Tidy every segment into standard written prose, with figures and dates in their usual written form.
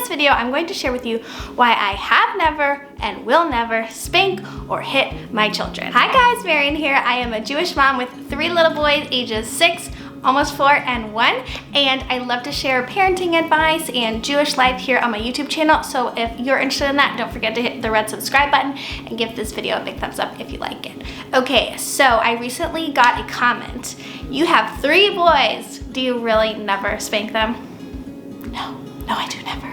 this video, I'm going to share with you why I have never and will never spank or hit my children. Hi guys, Marian here. I am a Jewish mom with 3 little boys ages 6, almost 4, and 1, and I love to share parenting advice and Jewish life here on my YouTube channel. So if you're interested in that, don't forget to hit the red subscribe button and give this video a big thumbs up if you like it. Okay, so I recently got a comment. You have 3 boys. Do you really never spank them? No, I do never.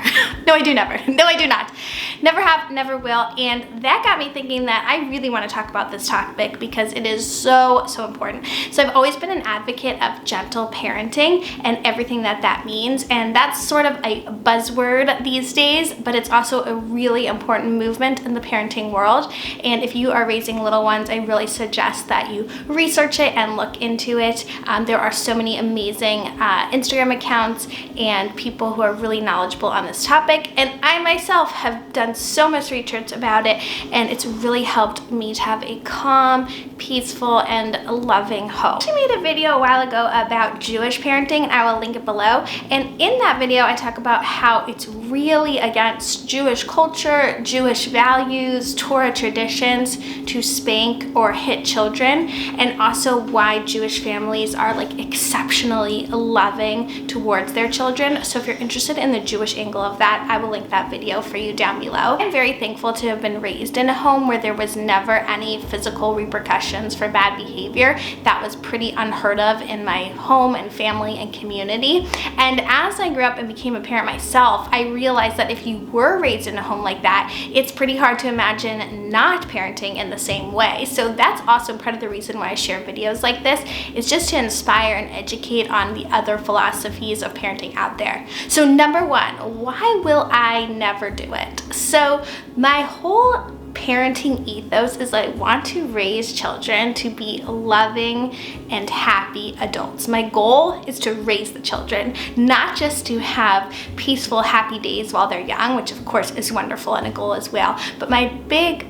No, I do never. No, I do not. Never have, never will. And that got me thinking that I really want to talk about this topic because it is so important. So I've always been an advocate of gentle parenting and everything that means. And that's sort of a buzzword these days, but it's also a really important movement in the parenting world. And if you are raising little ones, I really suggest that you research it and look into it. There are so many amazing Instagram accounts and people who are really knowledgeable on this topic, and I myself have done so much research about it, and it's really helped me to have a calm, peaceful, and loving home. I made a video a while ago about Jewish parenting, and I will link it below, and in that video I talk about how it's really against Jewish culture, Jewish values, Torah traditions to spank or hit children, and also why Jewish families are like exceptionally loving towards their children. So if you're interested in the Jewish angle of that, I will link that video for you down below. I'm very thankful to have been raised in a home where there was never any physical repercussions for bad behavior. That was pretty unheard of in my home and family and community. And as I grew up and became a parent myself, I realized that if you were raised in a home like that, it's pretty hard to imagine not parenting in the same way. So that's also part of the reason why I share videos like this, is just to inspire and educate on the other philosophies of parenting out there. So number 1, why will I never do it? So my whole parenting ethos is I want to raise children to be loving and happy adults. My goal is to raise the children, not just to have peaceful, happy days while they're young, which of course is wonderful and a goal as well, but my big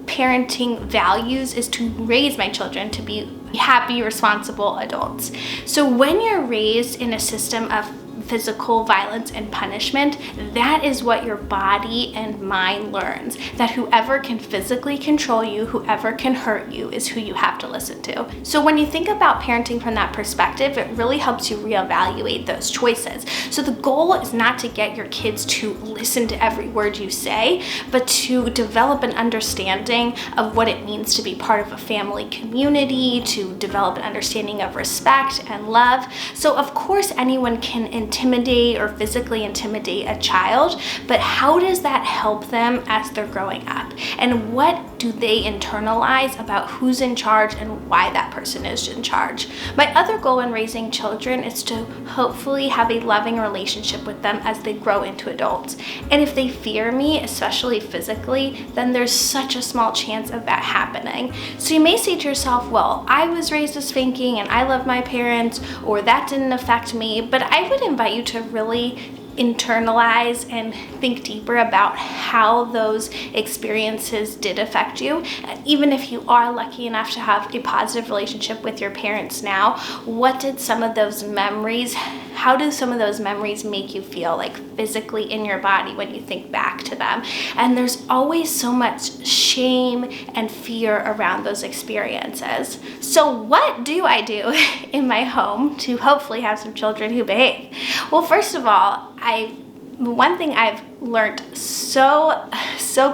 parenting values is to raise my children to be happy, responsible adults. So when you're raised in a system of physical violence and punishment, that is what your body and mind learns, that whoever can physically control you, whoever can hurt you, is who you have to listen to. So when you think about parenting from that perspective, it really helps you reevaluate those choices. So the goal is not to get your kids to listen to every word you say, but to develop an understanding of what it means to be part of a family community, to develop an understanding of respect and love. So of course anyone can intimidate or physically intimidate a child, but how does that help them as they're growing up? And what do they internalize about who's in charge and why that person is in charge? My other goal in raising children is to hopefully have a loving relationship with them as they grow into adults. And if they fear me, especially physically, then there's such a small chance of that happening. So you may say to yourself, well, I was raised with spanking and I love my parents, or that didn't affect me, but I would invite you to really internalize and think deeper about how those experiences did affect you. Even if you are lucky enough to have a positive relationship with your parents now, how do some of those memories make you feel, like physically in your body when you think back to them? And there's always so much shame and fear around those experiences. So what do I do in my home to hopefully have some children who behave? Well, first of all, one thing I've learned so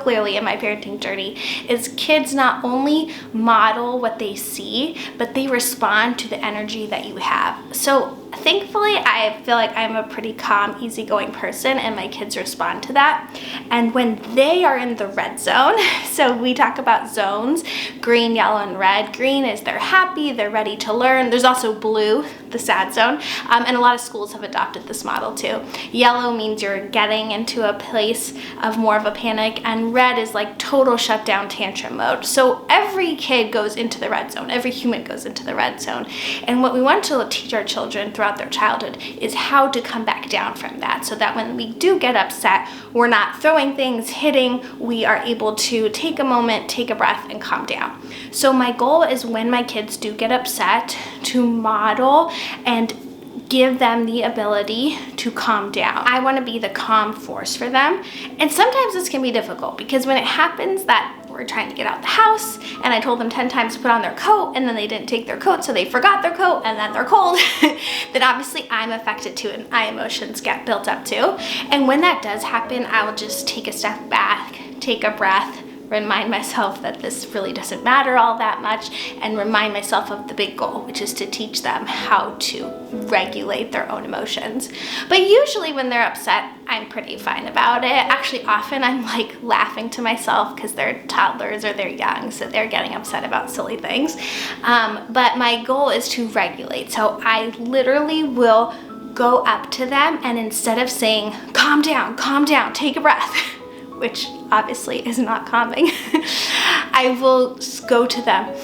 clearly in my parenting journey is kids not only model what they see, but they respond to the energy that you have. So thankfully, I feel like I'm a pretty calm, easygoing person, and my kids respond to that. And when they are in the red zone, so we talk about zones, green, yellow, and red. Green is they're happy, they're ready to learn. There's also blue, the sad zone, and a lot of schools have adopted this model too. Yellow means you're getting into a place of more of a panic, and red is like total shutdown tantrum mode. So every kid goes into the red zone, every human goes into the red zone. And what we want to teach our children throughout their childhood is how to come back down from that, so that when we do get upset, we're not throwing things, hitting, we are able to take a moment, take a breath, and calm down. So my goal is when my kids do get upset to model and give them the ability to calm down. I want to be the calm force for them. And sometimes this can be difficult because when it happens that we're trying to get out the house and I told them 10 times to put on their coat and then they didn't take their coat, so they forgot their coat and then they're cold, then obviously I'm affected too and my emotions get built up too. And when that does happen, I will just take a step back, take a breath, remind myself that this really doesn't matter all that much, and remind myself of the big goal, which is to teach them how to regulate their own emotions. But usually when they're upset, I'm pretty fine about it. Actually, often I'm like laughing to myself because they're toddlers or they're young, so they're getting upset about silly things. But my goal is to regulate. So I literally will go up to them, and instead of saying, calm down, take a breath, which obviously is not calming, I will go to them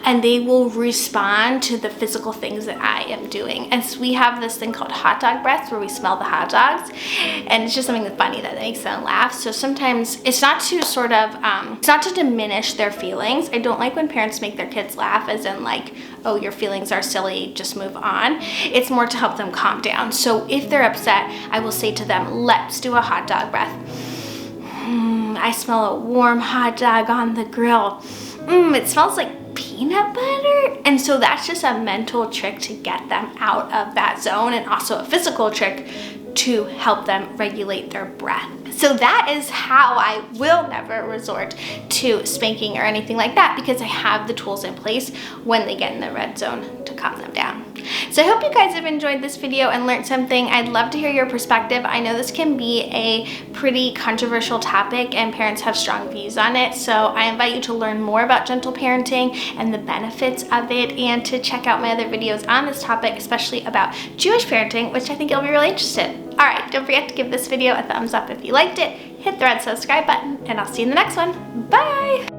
and they will respond to the physical things that I am doing. And so we have this thing called hot dog breaths where we smell the hot dogs, and it's just something that's funny that makes them laugh. So sometimes it's not to sort of, it's not to diminish their feelings. I don't like when parents make their kids laugh as in like, oh, your feelings are silly, just move on. It's more to help them calm down. So if they're upset, I will say to them, let's do a hot dog breath. I smell a warm hot dog on the grill. It smells like peanut butter. And so that's just a mental trick to get them out of that zone, and also a physical trick to help them regulate their breath. So that is how I will never resort to spanking or anything like that, because I have the tools in place when they get in the red zone to calm them down. So I hope you guys have enjoyed this video and learned something. I'd love to hear your perspective. I know this can be a pretty controversial topic and parents have strong views on it. So I invite you to learn more about gentle parenting and the benefits of it, and to check out my other videos on this topic, especially about Jewish parenting, which I think you'll be really interested. All right, don't forget to give this video a thumbs up if you liked it, hit the red subscribe button, and I'll see you in the next one. Bye!